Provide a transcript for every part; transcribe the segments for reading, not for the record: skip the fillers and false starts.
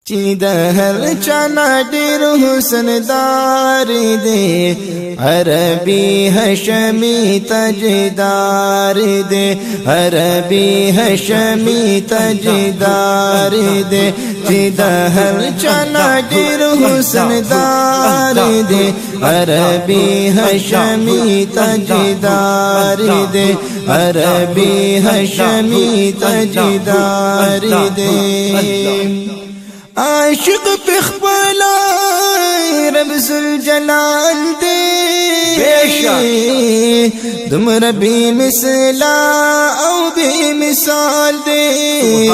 چې د هر چانا ډېر حسندار دی عربي هشمي تجدار دی عربي هشمي تجدار دی چې د هر چانا ډېر حسندار دی عربي هشمي تجدار دی عربي هشمي تجدار دی عاشق پخپلا رب ذوالجلال دے دمر بی مثلا او بی مثال دے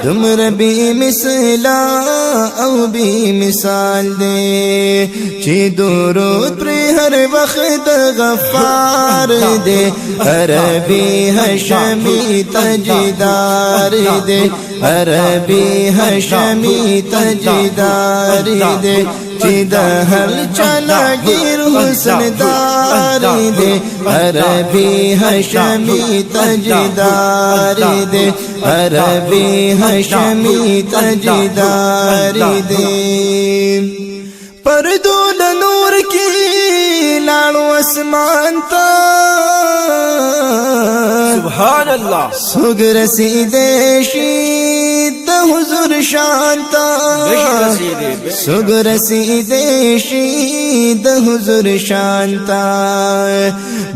دمر بی مثلا او بی مثال دے چی درود پر ہر وقت غفار دے عربی هشمی تجدار دے عربی هشمی تجدار دے چې د هر چانا ډېر حسندار دی عربي هشمي تجدار دی عربي هشمي تجدار دی پردو د نور کې لاړو اسمان ته سبحان الله سوګ رسیدې شي د حضور شانتا سوګ رسیدې شي د حضور شانتا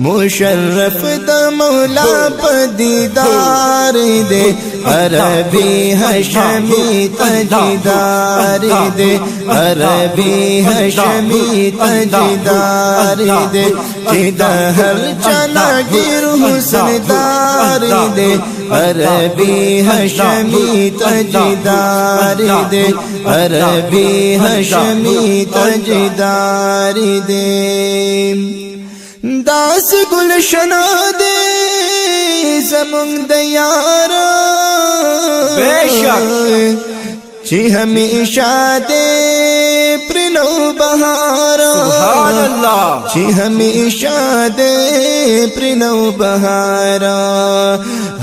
مشرف د مولا په دیدار دې عربي هشمي تجدار دې عربي هشمي تجدار دې چې د هر چانا ډېر حسندار دې عربي هشمي تجدار دے عربي هشمي تجدار دے داس گلشن دے زمون دیارا بیشک چی ہمیشہ دے پرنو بہارا سبحان اللہ چی ہمیشہ دے پرنو بہارا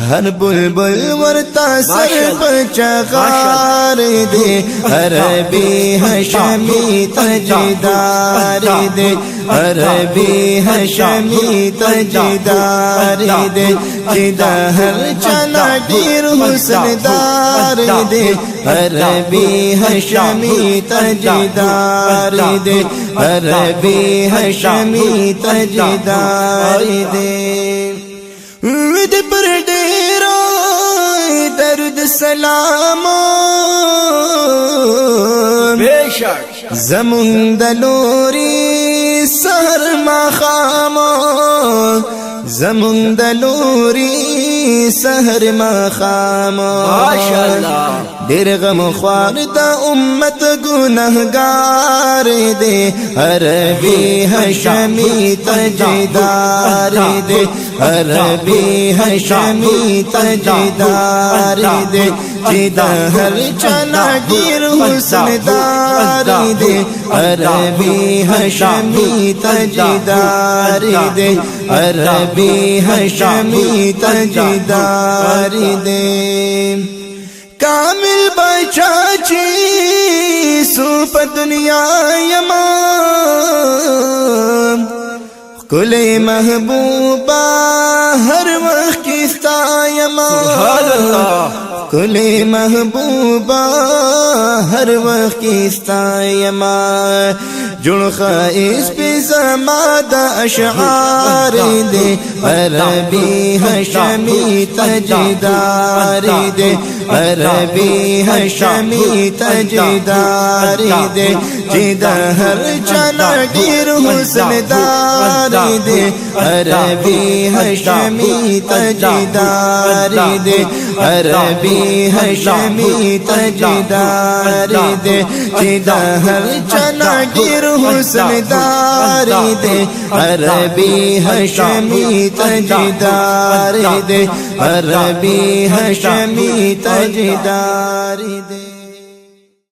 ہر بلبل ورتا سر پچغار دے عربی هشمي تجدار دے عربی هشمي تجدار دے چې د هر چانا ډېر حسندار دے عربی هشمي تجدار دے عربی هشمي تجدار دے ود پر ډېرو درود سلام بیشک زمون د لوري سحر ماخام زمون د لوري سحر ماخام ماشاءالله ډېر غم خوار د امت ګناهګار دی عربي هشمي تجدار دی عربي هشمي تجدار دی چې د هر چانا ډېر حسندار دی عربي هشمي تجدار دی عربي هشمي تجدار دی کامل بچا چی سو په دنیا یما کلی محبوبا هر وخت کستا یما سبحان الله کلی محبوبا هر وخت کستا یما جوړ خایس په زما د اشعار دې عربي هشمي تجدار دې عربي هشمي تجدار دې چې د هر چانا ډېر حسندار دې عربي هشمي تجدار دې عربي هشمي تجدار دې چې د هر چانا ډېر حسندار دے عربی هشمی تجدار دے عربی هشمی تجدار دے